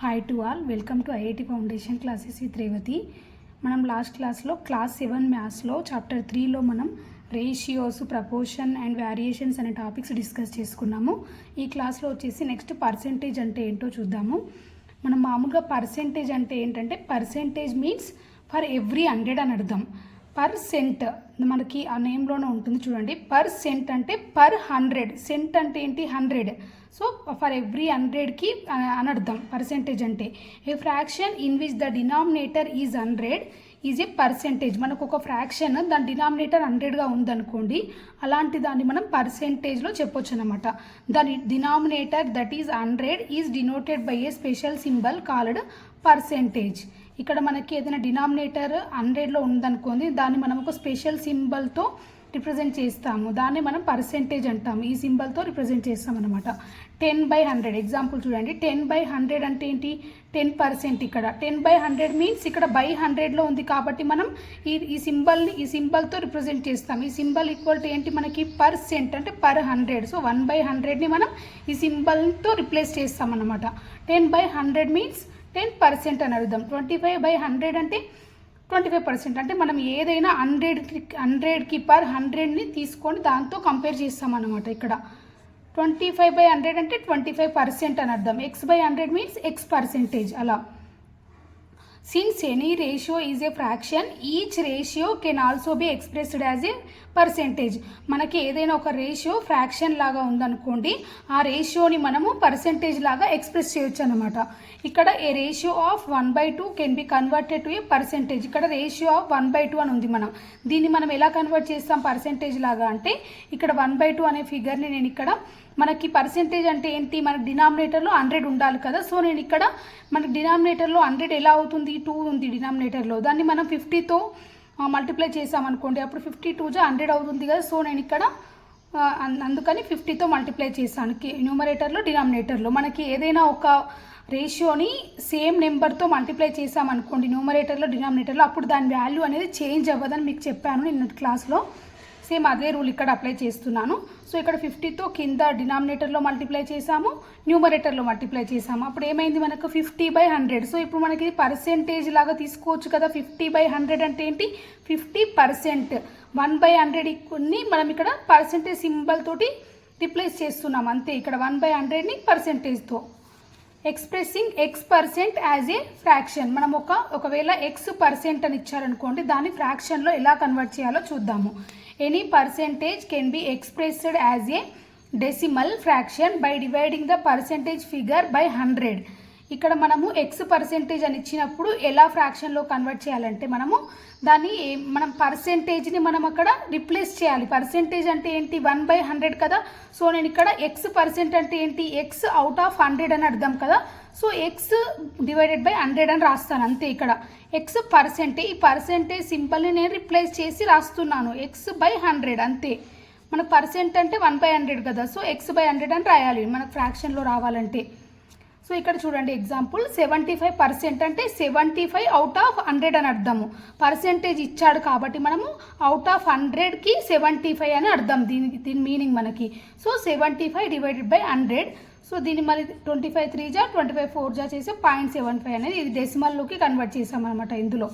Hi to all, welcome to IIT foundation classes with Revathi. మనం last క్లాస్లో class 7 మ్యాథ్స్లో chapter 3లో మనం రేషియోస్, ప్రపోర్షన్ అండ్ వేరియేషన్స్ అనే topics discuss చేసుకున్నాము. ఈ క్లాస్లో వచ్చేసి నెక్స్ట్ పర్సెంటేజ్ అంటే ఏంటో చూద్దాము. మనం మామూలుగా పర్సెంటేజ్ అంటే ఏంటంటే పర్సెంటేజ్ మీన్స్ ఫర్ ఎవ్రీ 100 అని అర్థం. పర్సెంట్ మనకి ఆ నేమ్లోనే ఉంటుంది చూడండి. పర్సెంట్ అంటే పర్ 100, సెంట్ అంటే ఏంటి 100. సో ఫర్ ఎవ్రీ 100కి అని అర్థం పర్సెంటేజ్ అంటే. ఏ fraction in which the denominator is 100 is a percentage. మనకు ఒక ఫ్రాక్షన్ దాని డినామినేటర్ 100గా ఉందనుకోండి, అలాంటి దాన్ని మనం పర్సెంటేజ్లో చెప్పొచ్చు అనమాట. దాని denominator that is 100 is denoted by A special symbol called percentage. ఇక్కడ మనకి ఏదైనా డినామినేటర్ 100లో ఉందనుకోండి, దాన్ని మనం ఒక స్పెషల్ సింబల్తో రిప్రజెంట్ చేస్తాము. దాన్ని మనం పర్సెంటేజ్ అంటాము. ఈ సింబల్తో రిప్రజెంట్ చేస్తాం అనమాట. 10/100 ఎగ్జాంపుల్ చూడండి. 10/100 అంటే ఏంటి? 10%. ఇక్కడ 10/100 మీన్స్ ఇక్కడ బై 100లో ఉంది కాబట్టి మనం ఈ సింబల్తో రిప్రజెంట్ చేస్తాం. ఈ సింబల్ ఈక్వల్ టు ఏంటి మనకి? పర్సెంట్ అంటే పర్ 100. సో 1/100ని మనం ఈ సింబల్తో రిప్లేస్ చేస్తాం అనమాట. 10/100 మీన్స్ 10% అని అర్థం. 25/100 అంటే 25%. అంటే మనం ఏదైనా 100కి పర్ 100ని తీసుకొని దాంతో కంపేర్ చేస్తాం అన్నమాట. ఇక్కడ 25/100 అంటే 25% అని అర్థం. x/100 means x%. అలా since any ratio is a fraction, each ratio can also be expressed as a percentage. మనకి ఏదైనా ఒక రేషియో ఫ్రాక్షన్ లాగా ఉందనుకోండి, ఆ రేషియోని మనము పర్సెంటేజ్ లాగా ఎక్స్ప్రెస్ చేయొచ్చు అనమాట. ఇక్కడ a ratio of 1/2 can be converted to a percentage. ఇక్కడ రేషియో ఆఫ్ 1/2 అని ఉంది. దీన్ని మనం ఎలా కన్వర్ట్ చేస్తాం పర్సెంటేజ్ లాగా అంటే, ఇక్కడ 1/2 అనే ఫిగర్ని నేను ఇక్కడ మనకి పర్సెంటేజ్ అంటే ఏంటి, మనకి డినామినేటర్లో 100 ఉండాలి కదా. సో నేను ఇక్కడ మనకి డినామినేటర్లో 100 ఎలా అవుతుంది? 2 ఉంది డినామినేటర్లో. దాన్ని మనం 50తో మల్టిప్లై చేసామనుకోండి, అప్పుడు 52 100 అవుతుంది కదా. సో నేను ఇక్కడ అందుకని 50తో మల్టిప్లై చేశాను న్యూమరేటర్లో డినామినేటర్లో. మనకి ఏదైనా ఒక రేషియోని సేమ్ నెంబర్తో మల్టిప్లై చేసామనుకోండి న్యూమరేటర్లో డినామినేటర్లో, అప్పుడు దాని వాల్యూ అనేది చేంజ్ అవ్వదని మీకు చెప్పాను నిన్న క్లాస్లో. సేమ్ అదే రూల్ ఇక్కడ అప్లై చేస్తున్నాను. సో ఇక్కడ 50తో కింద డినామినేటర్లో మల్టిప్లై చేసాము, న్యూమరేటర్లో మల్టిప్లై చేసాము. అప్పుడు ఏమైంది మనకు? 50/100. సో ఇప్పుడు మనకి ఇది పర్సెంటేజ్ లాగా తీసుకోవచ్చు కదా. 50/100 అంటే ఏంటి? 50%. 1/100ని మనం ఇక్కడ పర్సెంటేజ్ సింబల్ తోటి రిప్లేస్ చేస్తున్నాం అంతే. ఇక్కడ 1/100ని పర్సెంటేజ్తో. Expressing x% as a fraction. మనం ఒకవేళ x% అని ఇచ్చారనుకోండి, దాన్ని ఫ్రాక్షన్లో ఎలా కన్వర్ట్ చేయాలో చూద్దాము. Any percentage can be expressed as a decimal fraction by dividing the percentage figure by 100. ఇక్కడ మనము x% అని ఇచ్చినప్పుడు ఎలా ఫ్రాక్షన్లో కన్వర్ట్ చేయాలంటే, మనం పర్సెంటేజ్ని మనం అక్కడ రిప్లేస్ చేయాలి. పర్సెంటేజ్ అంటే ఏంటి? 1/100 కదా. సో నేను ఇక్కడ x% అంటే ఏంటి? x అవుట్ ఆఫ్ 100 అని అర్థం కదా. సో x/100 అని రాస్తాను అంతే. ఇక్కడ x%, ఈ పర్సెంటేజ్ సింపుల్ని నేను రిప్లేస్ చేసి రాస్తున్నాను. x/100 అంతే. మనకు పర్సెంట్ అంటే 1/100 కదా. సో x/100 అని రాయాలి మనకు ఫ్రాక్షన్లో రావాలంటే. సో ఇక్కడ చూడండి ఎగ్జాంపుల్. 75% అంటే 75 అవుట్ ఆఫ్ 100 అని అర్థము. పర్సెంటేజ్ ఇచ్చాడు కాబట్టి మనము అవుట్ ఆఫ్ 100కి 75 అని అర్థం. దీని మీనింగ్ మనకి. సో 75/100. సో దీన్ని మళ్ళీ 25 3 25 4 చేసి 0.75 అనేది ఇది డెసిమల్లోకి కన్వర్ట్ చేసామన్నమాట. ఇందులో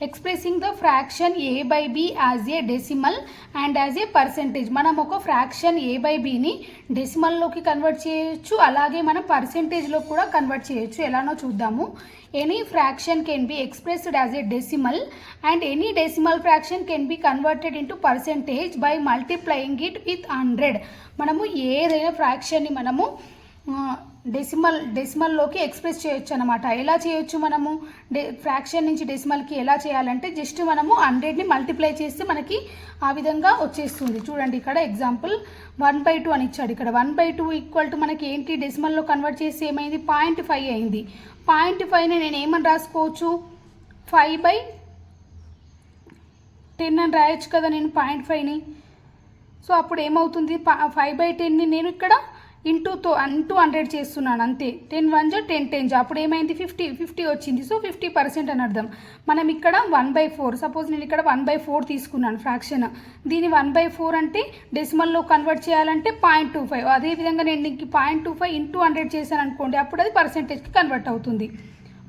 expressing the fraction a/b as a decimal and as a percentage. మనం ఒక ఫ్రాక్షన్ a/bని డెసిమల్లోకి కన్వర్ట్ చేయొచ్చు, అలాగే మనం పర్సెంటేజ్లో కూడా కన్వర్ట్ చేయొచ్చు. ఎలానో చూద్దాము. Any fraction can be expressed as a decimal and any decimal fraction can be converted into percentage by multiplying it with 100. మనము ఏదైనా ఫ్రాక్షన్ని మనము డెసిమల్లోకి ఎక్స్ప్రెస్ చేయొచ్చు అనమాట. ఎలా చేయొచ్చు? మనము ఫ్రాక్షన్ నుంచి డెసిమల్కి ఎలా చేయాలంటే, జస్ట్ మనము 100ని మల్టిప్లై చేస్తే మనకి ఆ విధంగా వచ్చేస్తుంది. చూడండి ఇక్కడ ఎగ్జాంపుల్ 1/2 అని ఇచ్చాడు. ఇక్కడ 1/2 ఈక్వల్ టు మనకి ఏంటి? డెసిమల్లో కన్వర్ట్ చేసి ఏమైంది? 0.5 అయింది. 0.5ని నేను ఏమని రాసుకోవచ్చు? 5/10 అని రాయొచ్చు కదా నేను 0.5ని. సో అప్పుడు ఏమవుతుంది? 5/10ని నేను ఇక్కడ ఇంటూ 100 చేస్తున్నాను అంతే. 10 1 జా 10 10 జా అప్పుడు ఏమైంది 50 వచ్చింది. సో 50% అని అర్థం. మనం ఇక్కడ 1/4 సపోజ్ నేను ఇక్కడ 1/4 తీసుకున్నాను ఫ్రాక్షన్. దీన్ని 1/4 అంటే డెసిమల్లో కన్వర్ట్ చేయాలంటే 0.25. అదేవిధంగా నేను ఇంక 0.25 ఇంటూ 100 చేశాను అనుకోండి, అప్పుడు అది పర్సెంటేజ్కి కన్వర్ట్ అవుతుంది.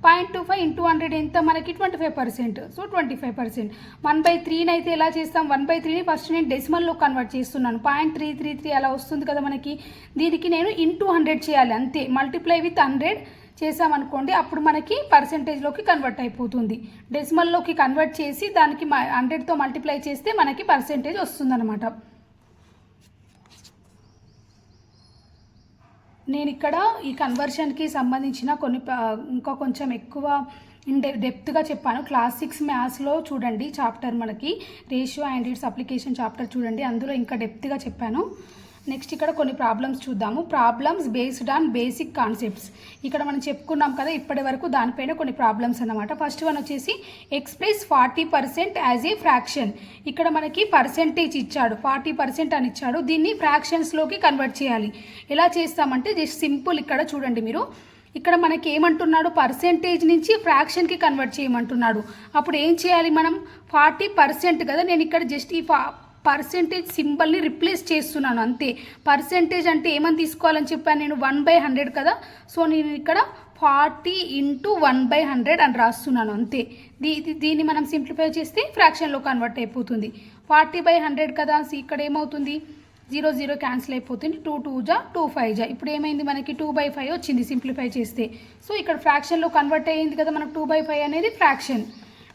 0.25 ఇంటూ 100 ఎంత మనకి 25%. సో 25%. 1/3 అయితే ఎలా చేస్తాం, 1/3ని ఫస్ట్ నేను డెసిమల్లో కన్వర్ట్ చేస్తున్నాను. 0.333 అలా వస్తుంది కదా మనకి. దీనికి నేను ఇంటూ 100 చేయాలి అంతే. మల్టిప్లై విత్ 100 చేసామనుకోండి, అప్పుడు మనకి పర్సెంటేజ్లోకి కన్వర్ట్ అయిపోతుంది. డెసిమల్లోకి కన్వర్ట్ చేసి దానికి 100తో మల్టిప్లై చేస్తే మనకి పర్సెంటేజ్ వస్తుందన్నమాట. నేను ఇక్కడ ఈ కన్వర్షన్కి సంబంధించిన ఇంకా కొంచెం ఎక్కువ డెప్త్గా చెప్పాను. క్లాస్ 6 మ్యాథ్స్లో చూడండి చాప్టర్ మనకి ratio and it's application chapter చూడండి, అందులో ఇంకా డెప్త్గా చెప్పాను. నెక్స్ట్ ఇక్కడ కొన్ని ప్రాబ్లమ్స్ చూద్దాము. Problems based on basic concepts. ఇక్కడ మనం చెప్పుకున్నాం కదా ఇప్పటి వరకు, దానిపైన కొన్ని ప్రాబ్లమ్స్ అన్నమాట. ఫస్ట్ వన్ వచ్చేసి ఎక్స్ప్రెస్ 40% యాజ్ ఏ ఫ్రాక్షన్. ఇక్కడ మనకి పర్సెంటేజ్ ఇచ్చాడు, 40% అని ఇచ్చాడు. దీన్ని ఫ్రాక్షన్స్లోకి కన్వర్ట్ చేయాలి. ఎలా చేస్తామంటే జస్ట్ సింపుల్, ఇక్కడ చూడండి మీరు, ఇక్కడ మనకి ఏమంటున్నాడు, పర్సెంటేజ్ నుంచి ఫ్రాక్షన్కి కన్వర్ట్ చేయమంటున్నాడు. అప్పుడు ఏం చేయాలి మనం, 40% కదా, నేను ఇక్కడ జస్ట్ ఈ పర్సెంటేజ్ సింబల్ని రిప్లేస్ చేస్తున్నాను అంతే. పర్సెంటేజ్ అంటే ఏమని తీసుకోవాలని చెప్పాను నేను, 1/100 కదా. సో నేను ఇక్కడ 40 ఇంటూ 1/100 అని రాస్తున్నాను అంతే. దీన్ని మనం సింప్లిఫై చేస్తే ఫ్రాక్షన్లో కన్వర్ట్ అయిపోతుంది. 40/100 కదా, ఇక్కడ ఏమవుతుంది 0 0 క్యాన్సిల్ అయిపోతుంది. 2 2 జా 2 5 జా. ఇప్పుడు ఏమైంది మనకి 2/5 వచ్చింది సింప్లిఫై చేస్తే. సో ఇక్కడ ఫ్రాక్షన్లో కన్వర్ట్ అయ్యింది కదా మనకు, 2/5 అనేది ఫ్రాక్షన్.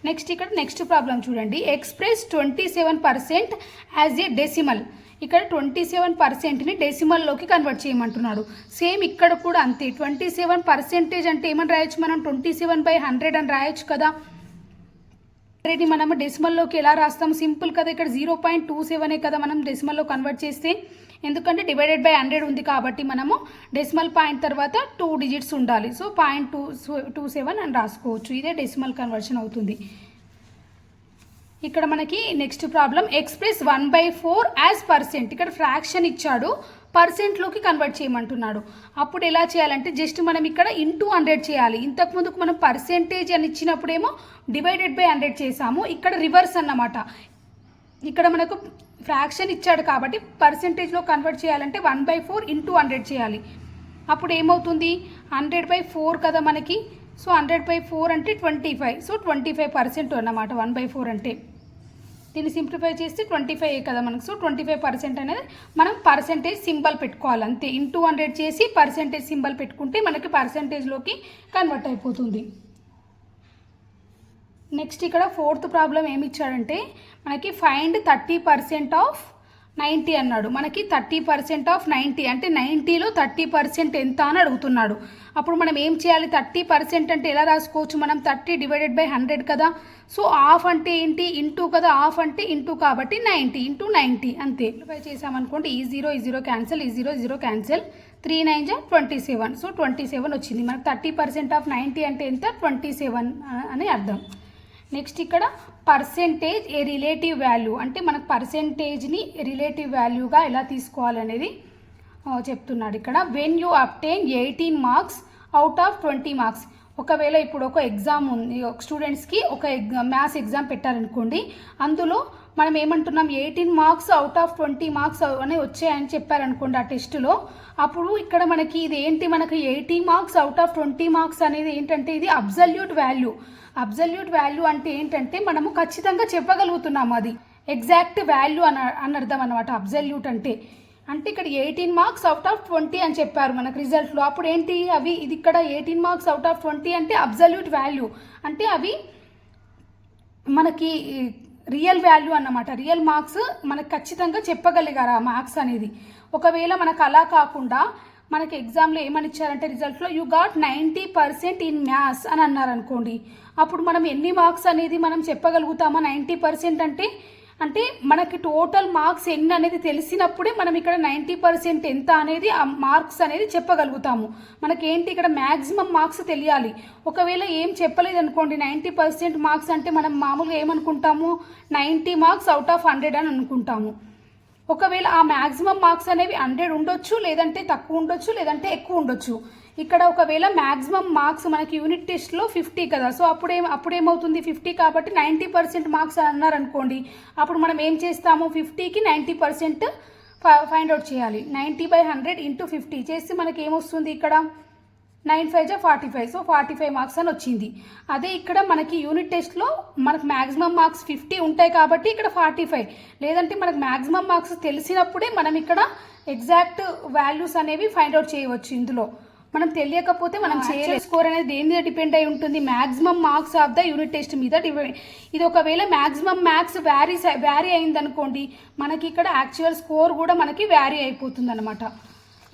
నెక్స్ట్ ఇక్కడ నెక్స్ట్ ప్రాబ్లం చూడండి. Express 27% as a decimal. ఇక్కడ 27%ని డెసిమల్లోకి కన్వర్ట్ చేయమంటున్నాడు. సేమ్ ఇక్కడ కూడా అంతే. 27% అంటే ఏమని రాయొచ్చు మనం, 27/100 అని రాయొచ్చు కదా. ఆల్రెడీ మనం డెసిమల్లోకి ఎలా రాస్తాం, సింపుల్ కదా. ఇక్కడ 0.27 కదా మనం డెసిమల్లో కన్వర్ట్ చేస్తే, ఎందుకంటే డివైడెడ్ బై 100 ఉంది కాబట్టి మనము డెసిమల్ పాయింట్ తర్వాత 2 డిజిట్స్ ఉండాలి. సో 0.27 అని రాసుకోవచ్చు. ఇదే డెసిమల్ కన్వర్షన్ అవుతుంది. ఇక్కడ మనకి next problem express 1/4 as percent. ఇక్కడ ఫ్రాక్షన్ ఇచ్చాడు, పర్సెంట్లోకి కన్వర్ట్ చేయమంటున్నాడు. అప్పుడు ఎలా చేయాలంటే జస్ట్ మనం ఇక్కడ ఇంటూ 100 చేయాలి. ఇంతకుముందుకు మనం పర్సెంటేజ్ అని ఇచ్చినప్పుడేమో డివైడెడ్ బై 100 చేసాము. ఇక్కడ రివర్స్ అన్నమాట. ఇక్కడ మనకు ఫ్రాక్షన్ ఇచ్చాడు కాబట్టి పర్సెంటేజ్లో కన్వర్ట్ చేయాలంటే 1/4 ఇంటూ 100 చేయాలి. అప్పుడు ఏమవుతుంది 100/4 కదా మనకి. సో 100/4 అంటే 25. సో 25% అన్నమాట 1/4 అంటే. దీన్ని సింప్లిఫై చేస్తే 25 కదా మనకు. సో 25% అనేది మనం పర్సెంటేజ్ సింబల్ పెట్టుకోవాలి అంతే. ఇంటూ 100 చేసి పర్సెంటేజ్ సింబల్ పెట్టుకుంటే మనకి పర్సెంటేజ్లోకి కన్వర్ట్ అయిపోతుంది. నెక్స్ట్ ఇక్కడ ఫోర్త్ ప్రాబ్లం ఏమి ఇచ్చాడంటే మనకి ఫైండ్ 30% ఆఫ్ 90 అన్నాడు. మనకి 30% ఆఫ్ 90 అంటే 90లో 30% ఎంత అని అడుగుతున్నాడు. అప్పుడు మనం ఏం చేయాలి, 30% అంటే ఎలా రాసుకోవచ్చు మనం, 30 డివైడెడ్ బై 100 కదా. సో హాఫ్ అంటే ఏంటి, ఇంటూ కదా, హాఫ్ అంటే ఇంటూ కాబట్టి 90 ఇంటూ 90 అంతే. సింప్లిఫై చేసామనుకోండి, ఈ 0 క్యాన్సిల్, ఈ 0 క్యాన్సిల్, 3 9 జా 27. సో 27 వచ్చింది మనకు. 30% ఆఫ్ 90 అంటే ఎంత, 27 అని అర్థం. నెక్స్ట్ ఇక్కడ పర్సెంటేజ్ ఏ రిలేటివ్ వాల్యూ అంటే మనకు పర్సెంటేజ్ని రిలేటివ్ వాల్యూగా ఎలా తీసుకోవాలనేది చెప్తున్నాడు ఇక్కడ. When you obtain 18 marks out of 20 marks. ఒకవేళ ఇప్పుడు ఒక ఎగ్జామ్ ఉంది, స్టూడెంట్స్కి ఒక మ్యాథ్స్ ఎగ్జామ్ పెట్టారనుకోండి, అందులో మనం ఏమంటున్నాం 18 మార్క్స్ అవుట్ ఆఫ్ 20 మార్క్స్ అని వచ్చాయని చెప్పారనుకోండి ఆ టెస్టులో. అప్పుడు ఇక్కడ మనకి ఇది ఏంటి, మనకి 80 మార్క్స్ అవుట్ ఆఫ్ 20 మార్క్స్ అనేది ఏంటంటే ఇది అబ్సల్యూట్ వాల్యూ. అబ్సల్యూట్ వాల్యూ అంటే ఏంటంటే మనము ఖచ్చితంగా చెప్పగలుగుతున్నాము, అది ఎగ్జాక్ట్ వాల్యూ అని అర్థం అనమాట. అబ్సల్యూట్ అంటే ఇక్కడ 18 మార్క్స్ అవుట్ ఆఫ్ 20 అని చెప్పారు మనకు రిజల్ట్లో. అప్పుడు ఏంటి అవి, ఇది ఇక్కడ 18 మార్క్స్ అవుట్ ఆఫ్ 20 అంటే అబ్సల్యూట్ వాల్యూ, అంటే అవి మనకి రియల్ వాల్యూ అన్నమాట. రియల్ మార్క్స్ మనకు ఖచ్చితంగా చెప్పగలిగారు ఆ మార్క్స్ అనేది. ఒకవేళ మనకు అలా కాకుండా మనకి ఎగ్జామ్లో ఏమని ఇచ్చారంటే రిజల్ట్లో యూ గాట్ 90% ఇన్ మ్యాథ్స్ అని అన్నారు అనుకోండి, అప్పుడు మనం ఎన్ని మార్క్స్ అనేది మనం చెప్పగలుగుతామా. 90% అంటే మనకి టోటల్ మార్క్స్ ఎన్ని అనేది తెలిసినప్పుడే మనం ఇక్కడ 90% ఎంత అనేది ఆ మార్క్స్ అనేది చెప్పగలుగుతాము. మనకేంటి ఇక్కడ మ్యాక్సిమం మార్క్స్ తెలియాలి. ఒకవేళ ఏం చెప్పలేదు అనుకోండి, 90% మార్క్స్ అంటే మనం మామూలుగా ఏమనుకుంటాము, 90 మార్క్స్ అవుట్ ఆఫ్ 100 అని అనుకుంటాము. ఒకవేళ ఆ మ్యాక్సిమం మార్క్స్ అనేవి 100 ఉండొచ్చు, లేదంటే తక్కువ ఉండొచ్చు, లేదంటే ఎక్కువ ఉండొచ్చు. ఇక్కడ ఒకవేళ మ్యాక్సిమం మార్క్స్ మనకి యూనిట్ టెస్ట్లో 50 కదా, సో అప్పుడేమవుతుంది 50 కాబట్టి 90% మార్క్స్ అన్నారు అనుకోండి. అప్పుడు మనం ఏం చేస్తాము, 50కి 90% ఫైండ్ అవుట్ చేయాలి. 90/100 × 50 చేస్తే మనకి ఏమొస్తుంది, ఇక్కడ 9 5 జా 45, సో 45 మార్క్స్ అని వచ్చింది. అదే ఇక్కడ మనకి యూనిట్ టెస్ట్లో మనకు మ్యాక్సిమం మార్క్స్ 50 ఉంటాయి కాబట్టి ఇక్కడ 45, లేదంటే మనకు మ్యాక్సిమం మార్క్స్ తెలిసినప్పుడే మనం ఇక్కడ ఎగ్జాక్ట్ వాల్యూస్ అనేవి ఫైండ్ అవుట్ చేయవచ్చు. ఇందులో మనం తెలియకపోతే మనం చేయలేదు. స్కోర్ అనేది దేని మీద డిపెండ్ అయి ఉంటుంది, maximum marks of the unit test మీద డిపెండ్. ఇది ఒకవేళ మ్యాక్సిమం మ్యాథ్స్ వ్యారీ అయింది అనుకోండి, మనకి ఇక్కడ యాక్చువల్ స్కోర్ కూడా మనకి వ్యారీ అయిపోతుంది అనమాట.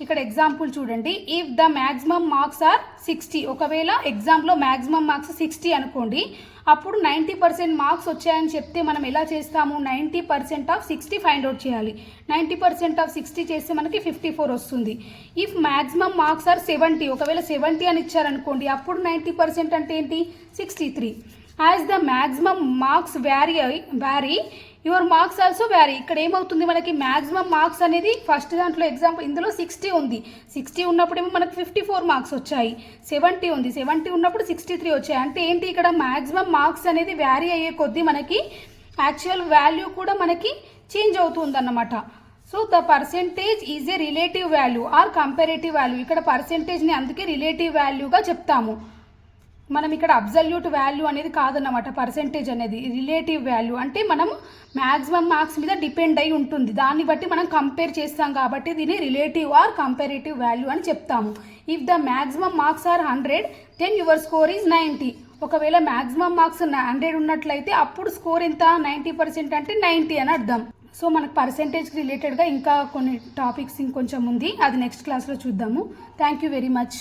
ఇక్కడ ఎగ్జాంపుల్ చూడండి, if the maximum marks are 60, ఒకవేళ ఎగ్జామ్లో మ్యాక్సిమం మార్క్స్ 60 అనుకోండి, అప్పుడు 90% మార్క్స్ వచ్చాయని చెప్తే మనం ఎలా చేస్తాము, 90% ఆఫ్ 60 ఫైండ్ అవుట్ చేయాలి. 90% ఆఫ్ 60 చేస్తే మనకి 54 వస్తుంది. ఇఫ్ మ్యాక్సిమం మార్క్స్ ఆర్ 70, ఒకవేళ 70 అని ఇచ్చారనుకోండి, అప్పుడు 90% అంటే ఏంటి, 63. As the maximum marks vary your marks also vary. ఇక్కడ ఏమవుతుంది, మనకి మ్యాక్సిమం మార్క్స్ అనేది ఫస్ట్ దాంట్లో ఎగ్జాంపుల్ ఇందులో 60 ఉంది, 60 ఉన్నప్పుడేమో మనకు 54 మార్క్స్ వచ్చాయి. 70 ఉంది, 70 ఉన్నప్పుడు 63 వచ్చాయి. అంటే ఏంటి, ఇక్కడ మ్యాక్సిమం మార్క్స్ అనేది వ్యారీ అయ్యే కొద్దీ మనకి యాక్చువల్ వాల్యూ కూడా మనకి చేంజ్ అవుతుంది అన్నమాట. So the percentage is a relative value or comparative value. ఇక్కడ పర్సెంటేజ్ని అందుకే రిలేటివ్ వాల్యూగా చెప్తాము. మనం ఇక్కడ అబ్జల్యూట్ వాల్యూ అనేది కాదన్నమాట. పర్సెంటేజ్ అనేది రిలేటివ్ వాల్యూ, అంటే మనం మ్యాక్సిమం మార్క్స్ మీద డిపెండ్ అయి ఉంటుంది, దాన్ని బట్టి మనం కంపేర్ చేస్తాం కాబట్టి దీన్ని రిలేటివ్ ఆర్ కంపారేటివ్ వాల్యూ అని చెప్తాము. If the maximum marks are 100 then your score is 90. ఒకవేళ మ్యాక్సిమం మార్క్స్ 100 ఉన్నట్లయితే అప్పుడు స్కోర్ ఎంత, 90% అంటే 90 అని అర్థం. సో మనకు పర్సెంటేజ్ రిలేటెడ్గా ఇంకా కొన్ని టాపిక్స్ ఇంకొంచెం ఉంది, అది నెక్స్ట్ క్లాస్లో చూద్దాము. Thank you very much.